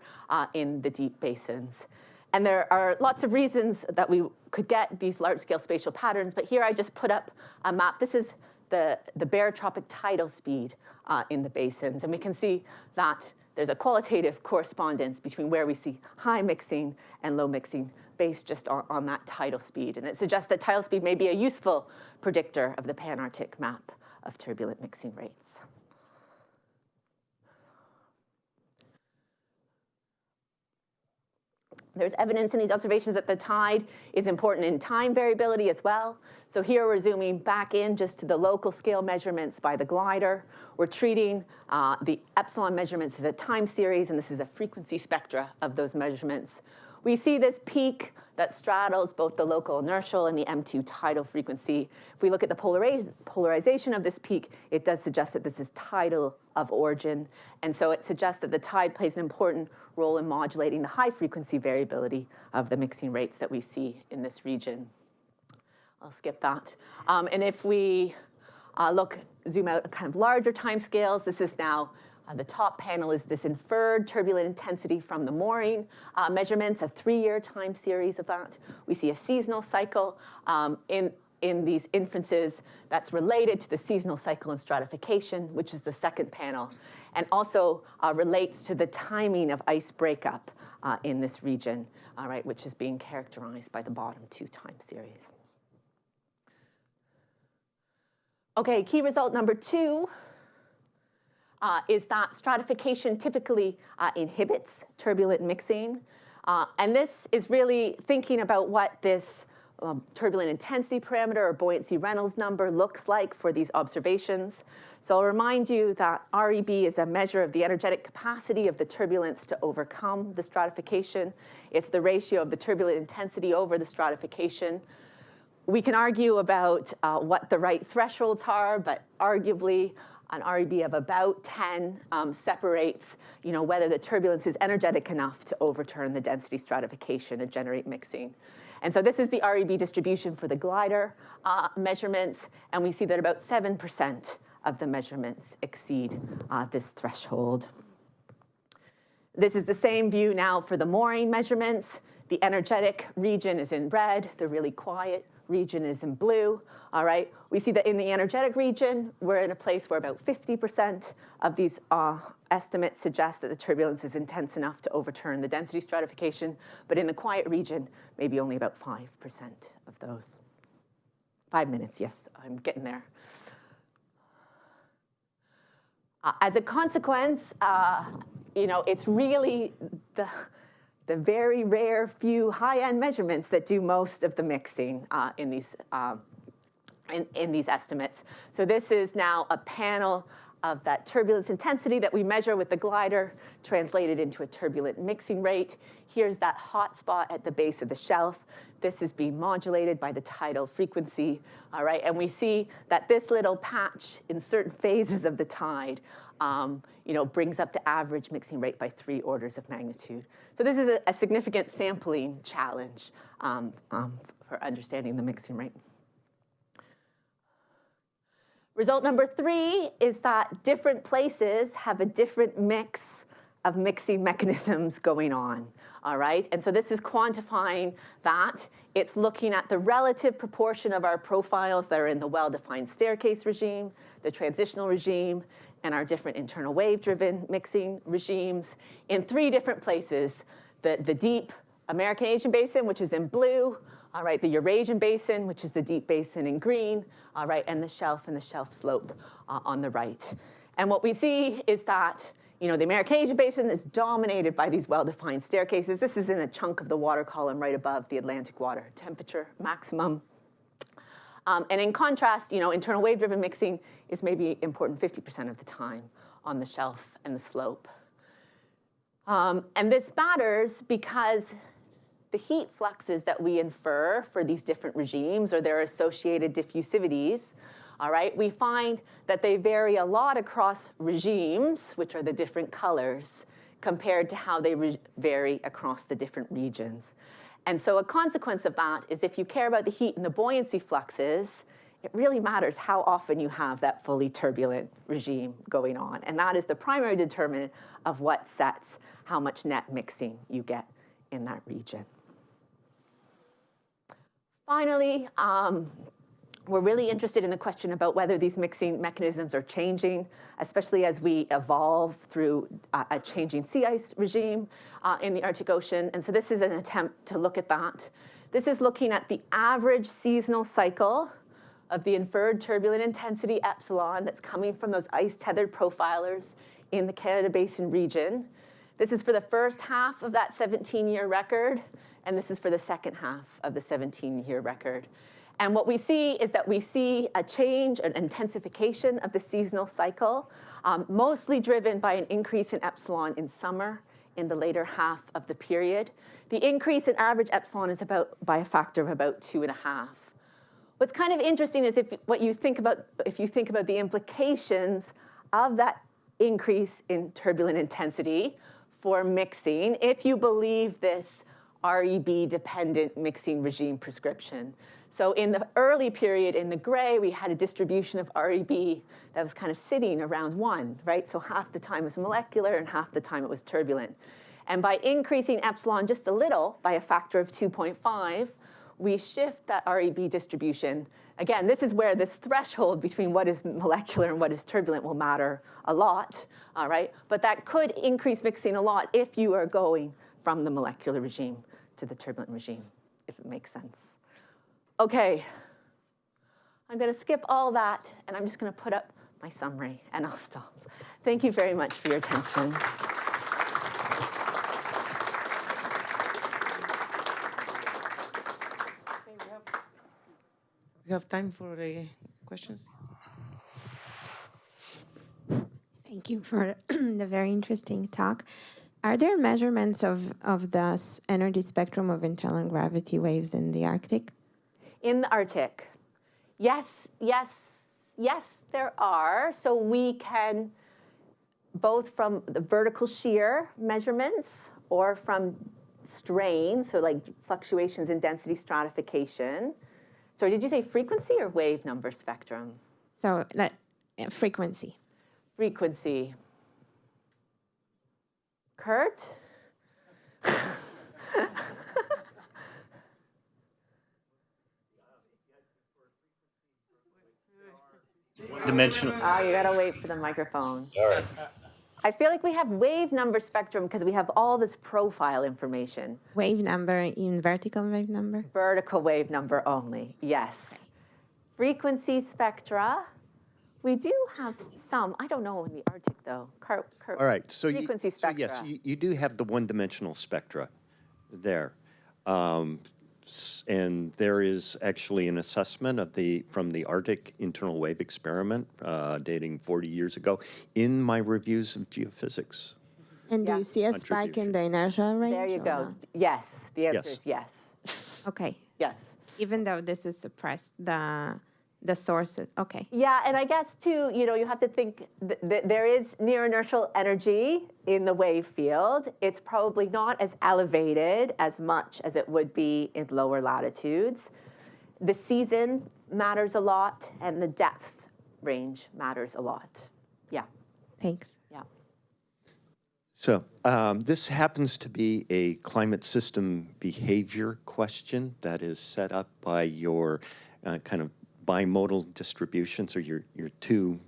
in the deep basins. And there are lots of reasons that we could get these large-scale spatial patterns, but here I just put up a map. This is the barotropic tidal speed in the basins. And we can see that there's a qualitative correspondence between where we see high mixing and low mixing based just on that tidal speed. And it suggests that tidal speed may be a useful predictor of the Pan-Arctic map of turbulent mixing rates. There's evidence in these observations that the tide is important in time variability as well. So here we're zooming back in just to the local scale measurements by the glider. We're treating the epsilon measurements as a time series, and this is a frequency spectra of those measurements. We see this peak that straddles both the local inertial and the M2 tidal frequency. If we look at the polarization of this peak, it does suggest that this is tidal of origin. And so it suggests that the tide plays an important role in modulating the high frequency variability of the mixing rates that we see in this region. I'll skip that. And if we zoom out kind of larger time scales, this is now the top panel is this inferred turbulent intensity from the mooring measurements, a 3-year time series of that. We see a seasonal cycle in these inferences that's related to the seasonal cycle in stratification, which is the second panel, and also relates to the timing of ice breakup in this region, all right, which is being characterized by the bottom 2 time series. Okay, key result number 2. is that stratification typically inhibits turbulent mixing. And this is really thinking about what this turbulent intensity parameter or buoyancy Reynolds number looks like for these observations. So I'll remind you that REB is a measure of the energetic capacity of the turbulence to overcome the stratification. It's the ratio of the turbulent intensity over the stratification. We can argue about what the right thresholds are, but arguably an REB of about 10 separates whether the turbulence is energetic enough to overturn the density stratification and generate mixing. And so this is the REB distribution for the glider measurements, and we see that about 7% of the measurements exceed this threshold. This is the same view now for the mooring measurements. The energetic region is in red, the really quiet region is in blue. All right, we see that in the energetic region, we're in a place where about 50% of these estimates suggest that the turbulence is intense enough to overturn the density stratification, but in the quiet region, maybe only about 5% of those. 5 minutes, yes, I'm getting there. As a consequence, it's really the very rare few high-end measurements that do most of the mixing in these estimates. So this is now a panel of that turbulence intensity that we measure with the glider, translated into a turbulent mixing rate. Here's that hot spot at the base of the shelf. This is being modulated by the tidal frequency, all right? And we see that this little patch in certain phases of the tide brings up the average mixing rate by 3 orders of magnitude. So this is a significant sampling challenge for understanding the mixing rate. Result number 3 is that different places have a different mix of mixing mechanisms going on, all right? And so this is quantifying that. It's looking at the relative proportion of our profiles that are in the well-defined staircase regime, the transitional regime, and our different internal wave-driven mixing regimes in 3 different places. The deep American Asian basin, which is in blue, all right, the Eurasian basin, which is the deep basin in green, all right, and the shelf slope on the right. And what we see is that the American Asian basin is dominated by these well-defined staircases. This is in a chunk of the water column right above the Atlantic water temperature maximum. And in contrast, internal wave-driven mixing is maybe important 50% of the time on the shelf and the slope. And this matters because the heat fluxes that we infer for these different regimes or their associated diffusivities, all right, we find that they vary a lot across regimes, which are the different colors, compared to how they vary across the different regions. And so a consequence of that is if you care about the heat and the buoyancy fluxes, it really matters how often you have that fully turbulent regime going on. And that is the primary determinant of what sets how much net mixing you get in that region. Finally, we're really interested in the question about whether these mixing mechanisms are changing, especially as we evolve through a changing sea ice regime in the Arctic Ocean. And so this is an attempt to look at that. This is looking at the average seasonal cycle of the inferred turbulent intensity epsilon that's coming from those ice-tethered profilers in the Canada Basin region. This is for the first half of that 17-year record, and this is for the second half of the 17-year record. And what we see is that we see a change, an intensification of the seasonal cycle, mostly driven by an increase in epsilon in summer in the later half of the period. The increase in average epsilon is by a factor of about 2.5. What's kind of interesting is if you think about the implications of that increase in turbulent intensity for mixing, if you believe this REB-dependent mixing regime prescription. So in the early period, in the gray, we had a distribution of REB that was kind of sitting around 1, right? So half the time it was molecular and half the time it was turbulent. And by increasing epsilon just a little, by a factor of 2.5, we shift that REB distribution. Again, this is where this threshold between what is molecular and what is turbulent will matter a lot, all right? But that could increase mixing a lot if you are going from the molecular regime to the turbulent regime, if it makes sense. Okay, I'm going to skip all that, and I'm just going to put up my summary, and I'll stop. Thank you very much for your attention. We have time for questions. Thank you for the very interesting talk. Are there measurements of the energy spectrum of internal gravity waves in the Arctic? In the Arctic, yes, there are. So we can, both from the vertical shear measurements or from strain, so like fluctuations in density stratification. Sorry, did you say frequency or wave number spectrum? So that frequency. Frequency. Kurt? Dimensional. Oh, you gotta wait for the microphone. All right. I feel like we have wave number spectrum because we have all this profile information. Wave number in vertical wave number? Vertical wave number only, yes. Okay. Frequency spectra, we do have some. I don't know in the Arctic, though. All right, so frequency spectra. So yes, you do have the one-dimensional spectra there. And there is actually an assessment of from the Arctic internal wave experiment dating 40 years ago in my reviews of geophysics. And do you see a spike in the inertial range? There you go. No? Yes, the answer is yes. Okay. Yes. Even though this is suppressed, the source, okay. Yeah, and I guess too, you have to think that there is near inertial energy in the wave field. It's probably not as elevated as much as it would be in lower latitudes. The season matters a lot, and the depth range matters a lot. Yeah. Thanks. Yeah. So this happens to be a climate system behavior question that is set up by your kind of bimodal distributions, or your two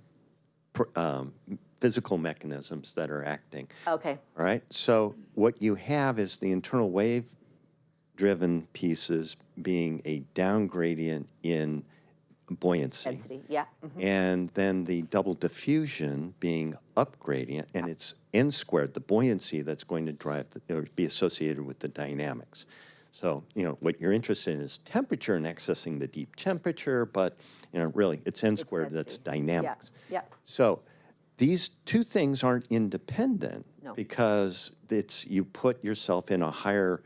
physical mechanisms that are acting. Okay. All right. So what you have is the internal wave-driven pieces being a down gradient in buoyancy. Density, yeah. Mm-hmm. And then the double diffusion being up gradient, and it's n squared, the buoyancy that's going to drive or be associated with the dynamics. So, what you're interested in is temperature and accessing the deep temperature, but, really, it's n squared that's dynamics. Yeah. So these two things aren't independent because you put yourself in a higher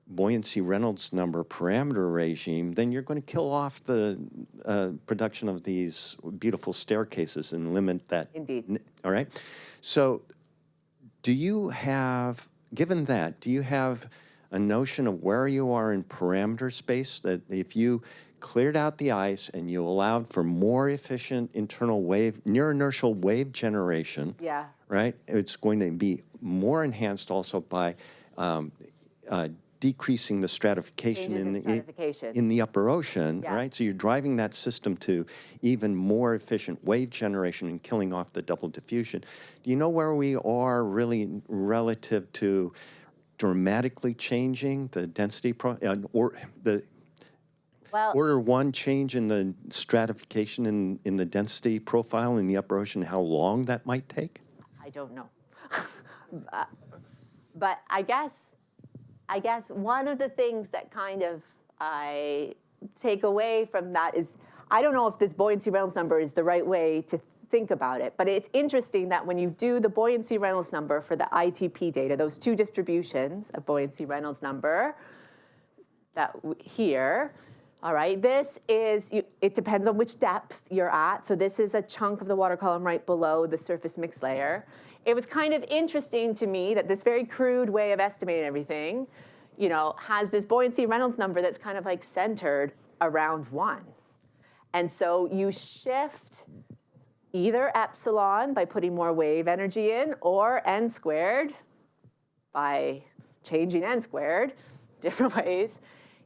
buoyancy Reynolds number parameter regime, then you're going to kill off the production of these beautiful staircases and limit that. Indeed. All right? So given that, do you have a notion of where you are in parameter space, that if you cleared out the ice and you allowed for more efficient internal wave, near inertial wave generation, right? It's going to be more enhanced also by decreasing the stratification in the upper ocean, right? So you're driving that system to even more efficient wave generation and killing off the double diffusion. Do you know where we are really relative to dramatically changing the density or the order one change in the stratification in the density profile in the upper ocean, how long that might take? I don't know. But I guess one of the things that kind of I take away from that is, I don't know if this buoyancy Reynolds number is the right way to think about it, but it's interesting that when you do the buoyancy Reynolds number for the ITP data, those two distributions of buoyancy Reynolds number here, all right, this is, it depends on which depth you're at. So this is a chunk of the water column right below the surface mix layer. It was kind of interesting to me that this very crude way of estimating everything, has this buoyancy Reynolds number that's kind of like centered around 1. And so you shift either epsilon by putting more wave energy in, or n squared by changing n squared, different ways.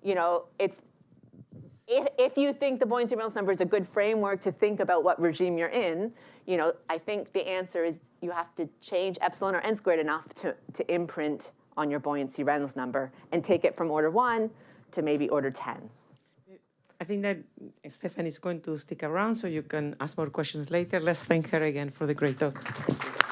It's if you think the buoyancy Reynolds number is a good framework to think about what regime you're in, I think the answer is you have to change epsilon or n squared enough to imprint on your buoyancy Reynolds number and take it from order 1 to maybe order 10. I think that Stephanie is going to stick around, so you can ask more questions later. Let's thank her again for the great talk.